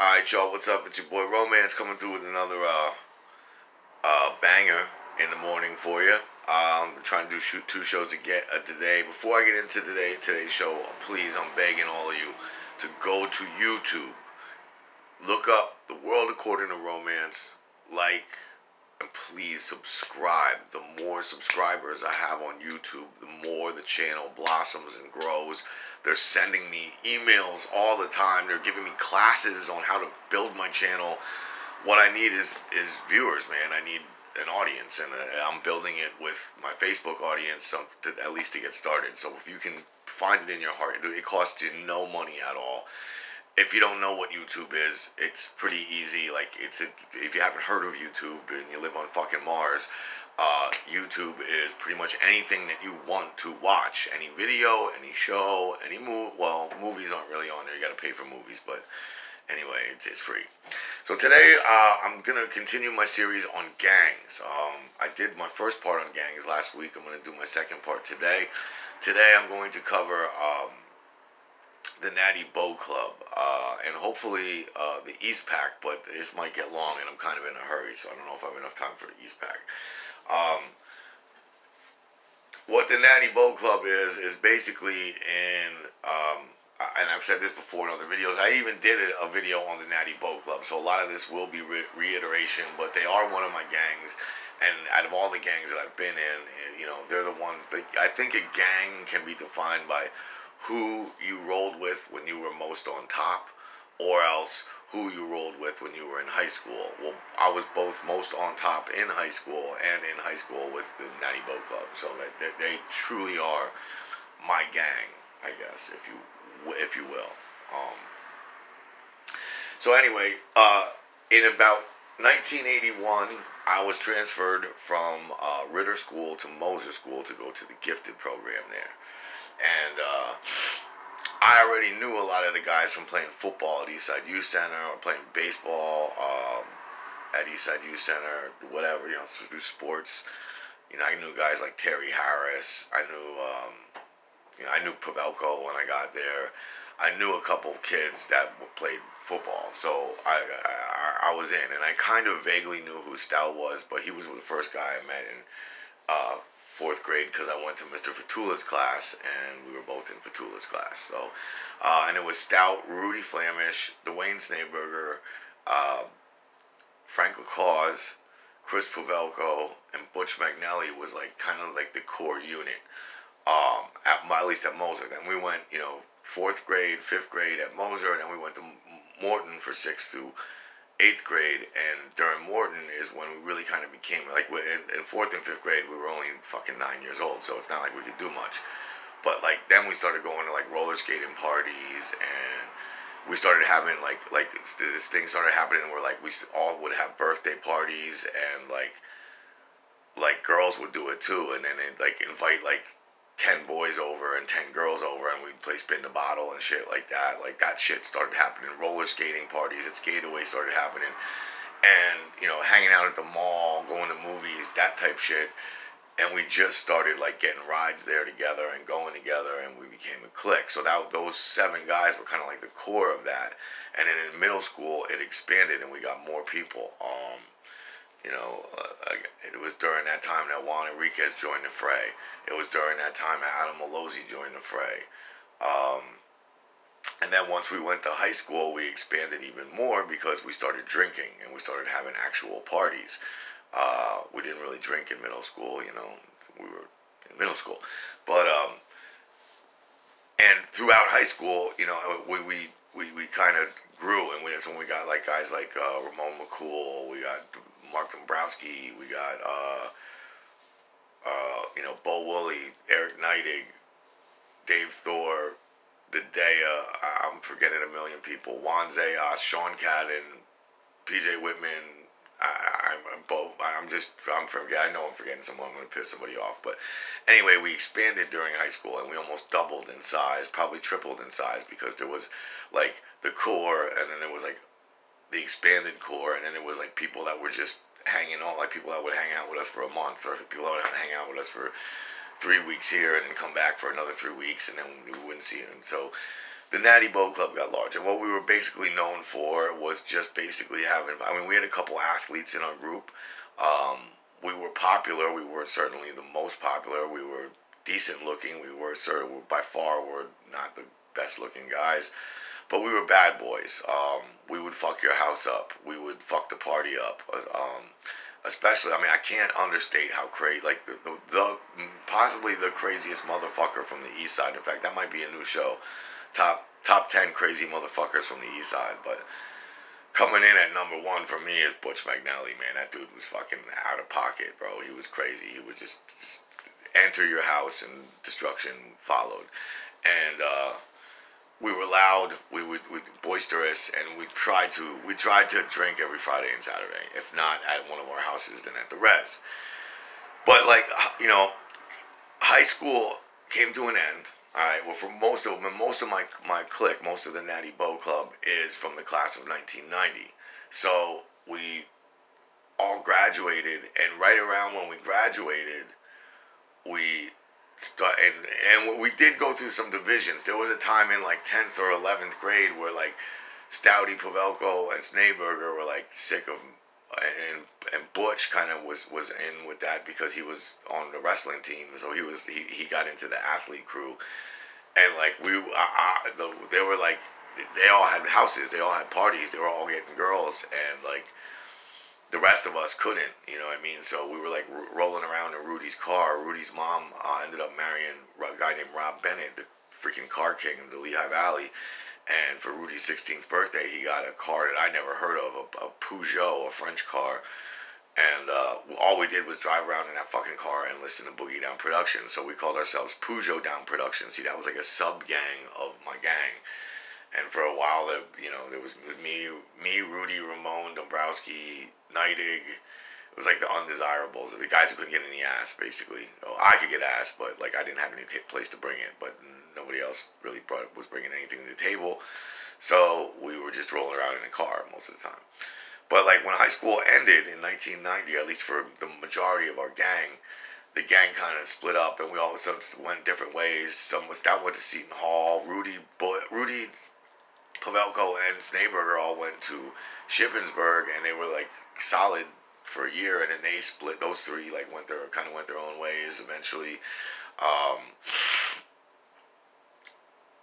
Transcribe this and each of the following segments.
Alright, y'all, what's up? It's your boy Romance coming through with another banger in the morning for you. I'm trying to shoot two shows today. Before I get into today's show, please, I'm begging all of you to go to YouTube. Look up The World According to Romance, like, and please subscribe. The more subscribers I have on YouTube, the more the channel blossoms and grows. They're sending me emails all the time. They're giving me classes on how to build my channel. What I need is viewers, man. I need an audience, and I'm building it with my Facebook audience, at least to get started. So if you can find it in your heart, it costs you no money at all. If you don't know what YouTube is, it's pretty easy. Like, if you haven't heard of YouTube and you live on fucking Mars, YouTube is pretty much anything that you want to watch. Any video, any show, any movie. Well, movies aren't really on there. You gotta pay for movies, but anyway, it's free. So today, I'm gonna continue my series on Gangz. I did my first part on Gangz last week. I'm gonna do my second part today. Today, I'm going to cover the Natty Bow Club, and hopefully the East Pack, but this might get long, and I'm kind of in a hurry, so I don't know if I have enough time for the East Pack. What the Natty Bow Club is basically and I've said this before in other videos, I even did a video on the Natty Bow Club, so a lot of this will be reiteration, but they are one of my gangs, and out of all the gangs that I've been in, you know, they're the ones that, I think a gang can be defined by who you rolled with when you were most on top, or else who you rolled with when you were in high school. Well, I was both most on top in high school and in high school with the Natty Bow Club, so that they truly are my gang, I guess, if you will. So anyway, in about 1981, I was transferred from Ritter School to Moser School to go to the gifted program there. And I already knew a lot of the guys from playing football at Eastside Youth Center or playing baseball at Eastside Youth Center, whatever, you know, through sports. You know, I knew guys like Terry Harris. I knew Pavelko when I got there. I knew a couple kids that played football, so I was in, and I kind of vaguely knew who Stout was, but he was the first guy I met in 4th grade, because I went to Mr. Fatula's class, and we were both in Fatula's class. So, and it was Stout, Rudy Flamish, Dwayne Snaberger, Frank LaCause, Chris Pavelko, and Butch McNally was like kind of like the core unit. At least at Moser. Then we went, you know, 4th grade, 5th grade at Moser, and then we went to Morton for 6th through 8th grade, and during Morton is when we really kind of became, like, in 4th and 5th grade, we were only fucking 9 years old, so it's not like we could do much. But, like, then we started going to, like, roller skating parties, and we started having, like this thing started happening where, like, we all would have birthday parties, and, like, girls would do it, too, and then they'd, like, invite, like, 10 boys over and 10 girls over, and we'd play spin the bottle and shit like that. Like, that shit started happening. Roller skating parties at Skateaway started happening. And, you know, hanging out at the mall, going to movies, that type shit. And we just started, like, getting rides there together and going together, and we became a clique. So those 7 guys were kind of like the core of that. And then in middle school, it expanded, and we got more people. You know, it was during that time that Juan Enriquez joined the fray. It was during that time that Adam Malozzi joined the fray. And then once we went to high school, we expanded even more because we started drinking and we started having actual parties. We didn't really drink in middle school, you know. We were in middle school. But, and throughout high school, you know, we kind of grew. And that's when we got, like, guys like Ramon McCool, we got Mark Dombrowski, we got, you know, Bo Woolley, Eric Neidig, Dave Thor, Dedea, I'm forgetting a million people, Juan Zayas, Sean Cadden, PJ Whitman, I know I'm forgetting someone, I'm going to piss somebody off, but anyway, we expanded during high school, and we almost doubled in size, probably tripled in size, because there was, like, the core, and then there was, like, the expanded core, and then it was, like, people that were just hanging out, like, people that would hang out with us for a month, or people that would hang out with us for 3 weeks here, and then come back for another 3 weeks, and then we wouldn't see them. So the Natty Boat Club got larger. What we were basically known for was just basically having, I mean, we had a couple athletes in our group. We were popular. We weren't certainly the most popular. We were decent looking. We were by far were not the best looking guys. But we were bad boys. We would fuck your house up. We would fuck the party up. Especially, I mean, I can't understate how crazy, like, the possibly the craziest motherfucker from the East Side. In fact, that might be a new show. Top 10 crazy motherfuckers from the East Side. But coming in at number 1 for me is Butch McNally, man. That dude was fucking out of pocket, bro. He was crazy. He would just enter your house and destruction followed. And, we were loud, we boisterous, and we tried to drink every Friday and Saturday. If not at one of our houses, then at the res. But, like, you know, high school came to an end. Alright, well, for most of my clique, most of the Natty Boat Club is from the class of 1990. So we all graduated, and right around when we graduated, and we did go through some divisions. There was a time in like 10th or 11th grade where like Stouty, Pavelko, and Schneeberger were like sick of, and Butch kind of was in with that because he was on the wrestling team, so he got into the athlete crew, and like they were like, they all had houses, they all had parties, they were all getting girls, and like the rest of us couldn't, you know what I mean? So we were like rolling around in Rudy's car. Rudy's mom ended up marrying a guy named Rob Bennett, the freaking car king of the Lehigh Valley. And for Rudy's 16th birthday, he got a car that I never heard of, a Peugeot, a French car. And all we did was drive around in that fucking car and listen to Boogie Down Productions. So we called ourselves Peugeot Down Productions. See, that was like a sub-gang of my gang. And for a while, there was me, Rudy, Ramon, Dombrowski, Neidig. It was like the undesirables, the guys who couldn't get any ass, basically. Oh, I could get ass, but like I didn't have any place to bring it. But nobody else really was bringing anything to the table. So we were just rolling around in a car most of the time. But like when high school ended in 1990, at least for the majority of our gang, the gang kind of split up, and we all of a sudden went different ways. Stout went to Seton Hall. Rudy, Pavelko, and Schneeberger all went to Shippensburg, and they were like solid for a year, and then they split. Those three like went their own ways eventually.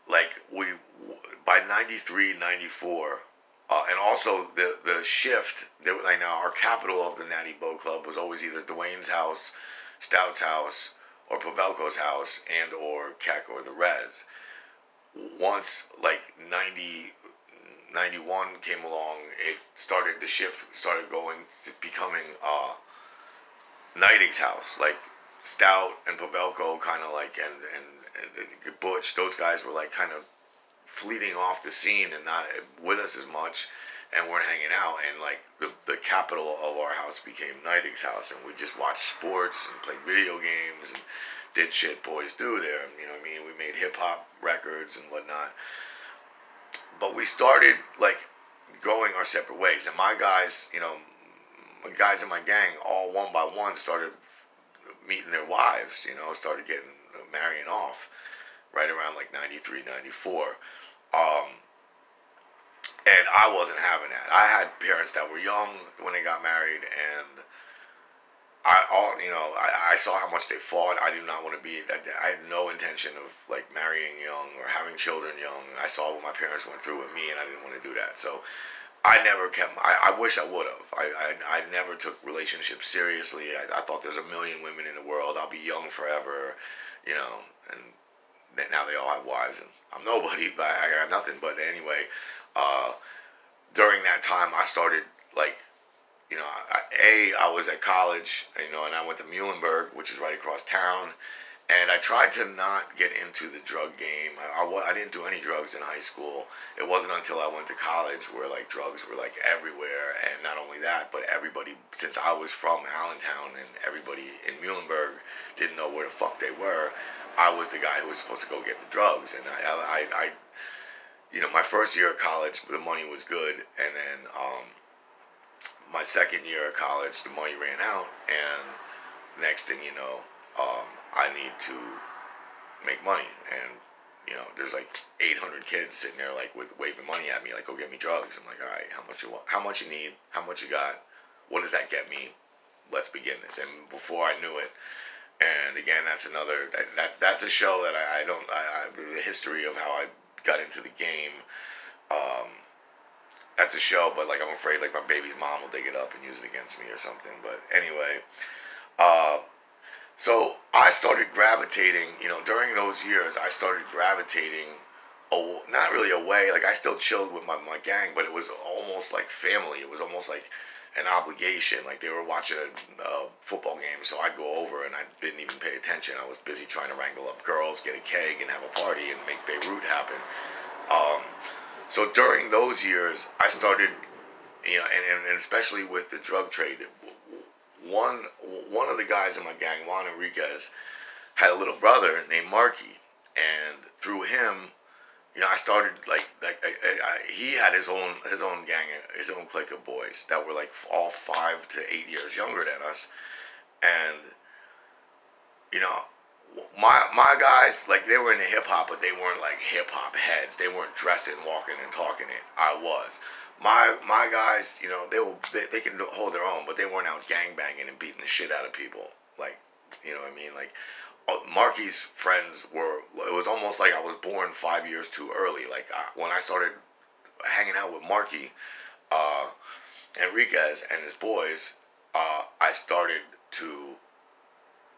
Like by 93, 94, and also the shift. Like now, our capital of the Natty Boat Club was always either Dwayne's house, Stout's house, or Pavelko's house, and or Keck or the Res. Once like 91 came along, the shift started going to becoming Neidig's house. Like Stout and Pavelko kind of like, and Butch, those guys were like kind of fleeting off the scene and not with us as much, and weren't hanging out, and like the capital of our house became Neidig's house, and we just watched sports and played video games and did shit boys do there. You know what I mean? We made hip-hop records and whatnot. But we started, like, going our separate ways. And my guys, you know, my guys in my gang, all one by one, started meeting their wives, you know, started marrying off right around, like, 93, 94. And I wasn't having that. I had parents that were young when they got married, and I saw how much they fought. I did not want to be. I had no intention of like marrying young or having children young. I saw what my parents went through with me, and I didn't want to do that. So I never kept. I wish I would have. I never took relationships seriously. I thought there's a million women in the world. I'll be young forever, you know. And now they all have wives, and I'm nobody. But I got nothing. But anyway, during that time, I started like. You know, I was at college, you know, and I went to Muhlenberg, which is right across town, and I tried to not get into the drug game. I didn't do any drugs in high school. It wasn't until I went to college where, like, drugs were, like, everywhere, and not only that, but everybody, since I was from Allentown, and everybody in Muhlenberg didn't know where the fuck they were, I was the guy who was supposed to go get the drugs, and I you know, my first year of college, the money was good, and then, my second year of college, the money ran out, and next thing you know, I need to make money, and you know, there's like 800 kids sitting there like with waving money at me, like, go get me drugs. I'm like, all right, how much you want? How much you need? How much you got? What does that get me? Let's begin this. And before I knew it, and again, that's another, that's a show that the history of how I got into the game, that's a show, but like I'm afraid like my baby's mom will dig it up and use it against me or something. But anyway, so I started gravitating, you know, during those years, I started gravitating, not really away, like I still chilled with my gang, but it was almost like family. It was almost like an obligation. Like they were watching a football game, so I'd go over and I didn't even pay attention. I was busy trying to wrangle up girls, get a keg, and have a party and make Beirut happen. So during those years, I started, you know, and especially with the drug trade, one of the guys in my gang, Juan Enriquez, had a little brother named Marky, and through him, you know, I started he had his own gang, his own clique of boys that were like all 5 to 8 years younger than us, and you know, my guys, like they were into hip hop, but they weren't like hip hop heads. They weren't dressing, walking, and talking it. I was. My guys, you know, they can hold their own, but they weren't out gang banging and beating the shit out of people. Like, you know what I mean? Like, Marky's friends were. It was almost like I was born 5 years too early. Like when I started hanging out with Marky, Enriquez and his boys, I started to.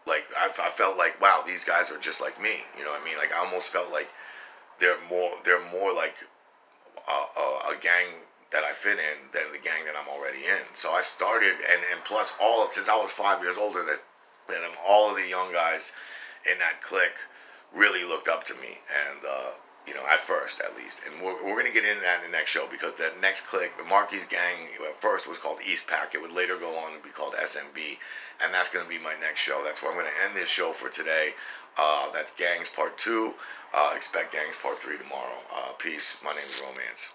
Like I felt like, wow, these guys are just like me. You know what I mean? Like I almost felt like they're more like a gang that I fit in than the gang that I'm already in. So I started, and plus since I was 5 years older, that all of the young guys in that clique really looked up to me, and you know, at first at least. And we're gonna get into that in the next show, because the next clique, Marky's gang, at first was called East Pack. It would later go on and be called SMB, and that's gonna be my next show. That's where I'm gonna end this show for today. That's Gangz Part 2. Expect Gangz Part 3 tomorrow. Peace. My name is Romance.